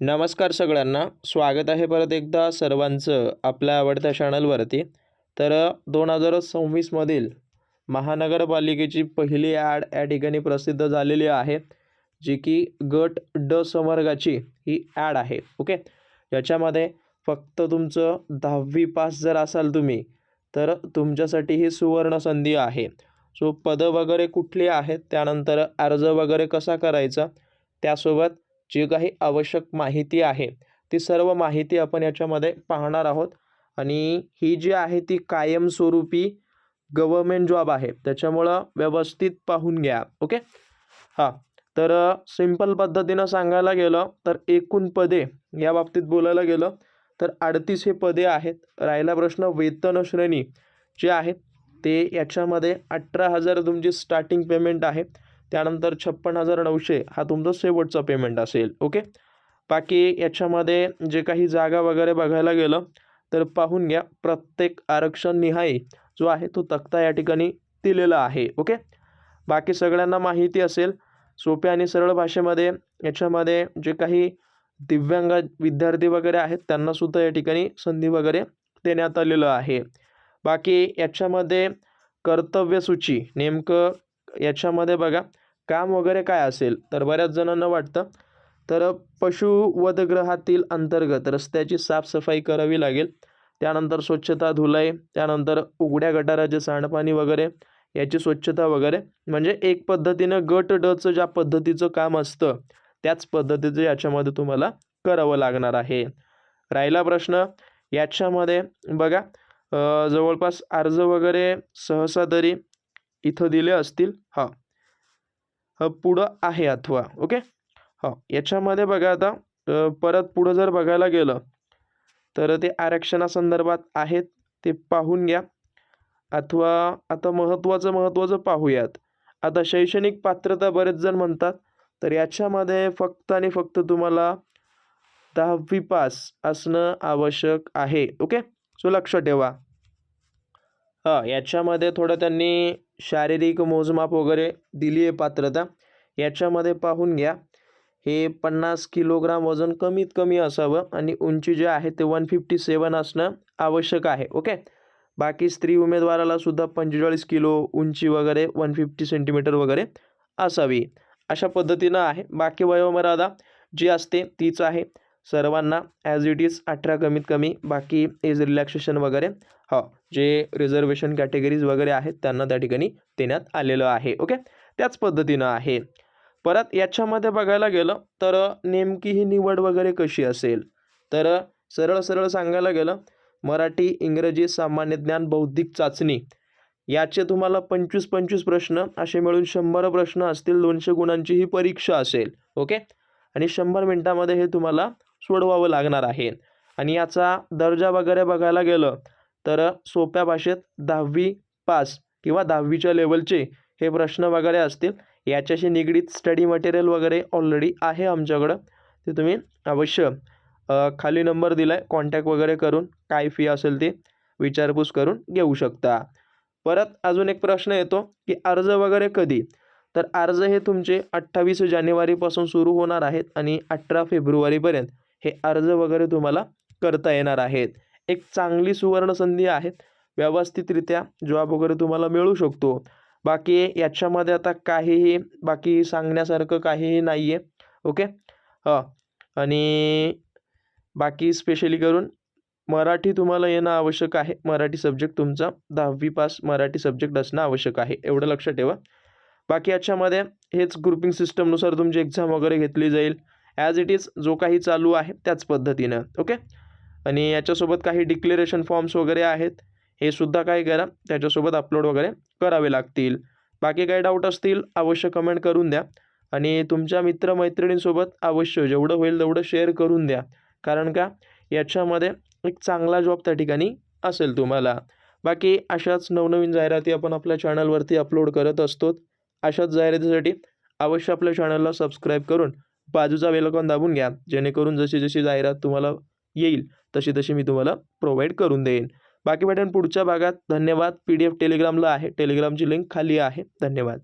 नमस्कार सगळ्यांना. स्वागत आहे परत एकदा सर्वांचं आपल्या आवडत्या चॅनलवरती. तर 2026मधील महानगरपालिकेची पहिली ॲड या ठिकाणी प्रसिद्ध झालेली आहे, जी की गट ड संवर्गाची ही ॲड आहे. ओके, याच्यामध्ये फक्त तुमचं 10वी पास जर असाल तुम्ही, तर तुमच्यासाठी ही सुवर्ण संधी आहे. सो पदं वगैरे कुठली आहेत, त्यानंतर अर्ज वगैरे कसा करायचा, त्यासोबत जी काही आवश्यक माहिती आहे ती सर्व माहिती आपण याच्यामध्ये पाहणार आहोत. आणि ही जी आहे ती कायमस्वरूपी गव्हर्मेंट जॉब आहे, त्याच्यामुळं व्यवस्थित पाहून घ्या. ओके, हां. तर सिंपल पद्धतीनं सांगायला गेलं तर एकूण पदे या बाबतीत बोलायला गेलं तर 38 हे पदे आहेत. राहिला प्रश्न वेतन श्रेणी जे आहे ते याच्यामध्ये 18,000 तुमची स्टार्टिंग पेमेंट आहे. त्यानंतर 56,900 हा तुमचा शेवटचा पेमेंट असेल. ओके, बाकी याच्यामध्ये जे काही जागा वगैरे बघायला गेलं तर पाहून घ्या, प्रत्येक आरक्षण निहाय जो आहे तो तक्ता या ठिकाणी दिलेला आहे. ओके, बाकी सगळ्यांना माहिती असेल. सोप्या आणि सरळ भाषेमध्ये याच्यामध्ये जे काही दिव्यांग विद्यार्थी वगैरे आहेत त्यांनासुद्धा या ठिकाणी संधी वगैरे देण्यात आलेलं आहे. बाकी याच्यामध्ये कर्तव्यसूची नेमकं याच्यामध्ये बघा काम वगैरे काय असेल, तर बऱ्याच जणांना वाटतं तर पशुवधगृहातील अंतर्गत रस्त्याची साफसफाई करावी लागेल. त्यानंतर स्वच्छता धुलाई, त्यानंतर उघड्या गटाराचे सांडपाणी वगैरे याची स्वच्छता वगैरे, म्हणजे एक पद्धतीनं गट डचं ज्या पद्धतीचं काम असतं त्याच पद्धतीचं याच्यामध्ये तुम्हाला करावं लागणार आहे. राहिला प्रश्न याच्यामध्ये बघा, जवळपास अर्ज वगैरे सहसा तरी इथं दिले असतील. पुढं आहे अथवा. ओके, याच्यामध्ये बघा आता परत पुढं जर बघायला गेलं तर ते आरक्षणासंदर्भात आहेत, ते पाहून घ्या. अथवा आता महत्त्वाचं पाहूयात. आता शैक्षणिक पात्रता बरेच जण म्हणतात, तर याच्यामध्ये फक्त आणि फक्त तुम्हाला 10वी पास असणं आवश्यक आहे. ओके, सो लक्ष ठेवा. याच्यामध्ये थोडं त्यांनी शारीरिक मोजमाप वगैरे दिली आहे पात्रता. याच्यामध्ये पाहून घ्या, हे 50 किलोग्राम वजन कमीत कमी असावं आणि उंची जे आहे ते 157 असणं आवश्यक आहे. ओके, बाकी स्त्री उमेदवाराला सुद्धा 45 किलो उंची वगैरे 150 सेंटीमीटर वगैरे असावी, अशा पद्धतीनं आहे. बाकी वयोमर्यादा जी असते तीच आहे सर्वांना ॲज इट इज 18 कमीत कमी. बाकी एज रिलॅक्सेशन वगैरे जे रिझर्वेशन कॅटेगरीज वगैरे आहेत त्यांना त्या ठिकाणी देण्यात आलेलं आहे. ओके, त्याच पद्धतीनं आहे. परत याच्यामध्ये बघायला गेलं तर नेमकी ही निवड वगैरे कशी असेल, तर सरळ सांगायला गेलं मराठी, इंग्रजी, सामान्य ज्ञान, बौद्धिक चाचणी याचे तुम्हाला 25-25 प्रश्न असे मिळून 100 प्रश्न असतील. 200 गुणांची ही परीक्षा असेल. ओके, आणि 100 मिनिटामध्ये हे तुम्हाला सोडवावं लागणार आहे. आणि याचा दर्जा वगैरे बघायला गेलं तर सोप्या भाषेत 10वी पास किंवा 10वीच्या लेवलचे हे प्रश्न वगैरे असतील. याच्याशी निगडीत स्टडी मटेरियल वगैरे ऑलरेडी आहे आमच्याकडं, ते तुम्ही अवश्य खाली नंबर दिला आहे, कॉन्टॅक्ट वगैरे करून काय फी असेल ते विचारपूस करून घेऊ शकता. परत अजून एक प्रश्न येतो की अर्ज वगैरे कधी, तर अर्ज हे तुमचे 28 जानेवारीपासून सुरू होणार आहेत आणि 18 फेब्रुवारीपर्यंत हे अर्ज वगैरे तुम्हाला करता येणार आहेत. एक चांगली सुवर्ण संधी आहे, व्यवस्थितरित्या जॉब वगैरे तुम्हाला मिळू शकतो. बाकी याच्यामध्ये आता काहीही बाकी सांगण्यासारखं काहीही नाही आहे. ओके, आणि बाकी स्पेशली करून मराठी तुम्हाला येणं आवश्यक आहे. मराठी सब्जेक्ट तुमचा 10वी पास मराठी सब्जेक्ट असणं आवश्यक आहे, एवढं लक्षात ठेवा. बाकी याच्यामध्ये हेच ग्रुपिंग सिस्टमनुसार तुमची एक्झाम वगैरे घेतली जाईल, ॲज इट इज जो काही चालू आहे त्याच पद्धतीनं. ओके, आणि याच्यासोबत काही डिक्लेरेशन फॉर्म्स वगैरे आहेत, हे सुद्धा काय करा त्याच्यासोबत अपलोड वगैरे करावे लागतील. बाकी काही डाऊट असतील अवश्य कमेंट करून द्या आणि तुमच्या मित्रमैत्रिणींसोबत अवश्य जेवढं होईल तेवढं शेअर करून द्या, कारण का याच्यामध्ये एक चांगला जॉब त्या ठिकाणी असेल तुम्हाला. बाकी अशाच नवनवीन जाहिराती आपण आपल्या चॅनलवरती अपलोड करत असतो. अशाच जाहिरातीसाठी अवश्य आपल्या चॅनलला सबस्क्राईब करून बाजूचा बेल आयकॉन दाबून घ्या, जेणेकरून जशी जशी जाहिरात तुम्हाला येईल तशी तशी मी तुम्हाला प्रोव्हाइड करून देईन. बाकी भेटेन पुढच्या भागात. धन्यवाद. PDF टेलिग्रामला आहे, टेलिग्रामची लिंक खाली आहे. धन्यवाद.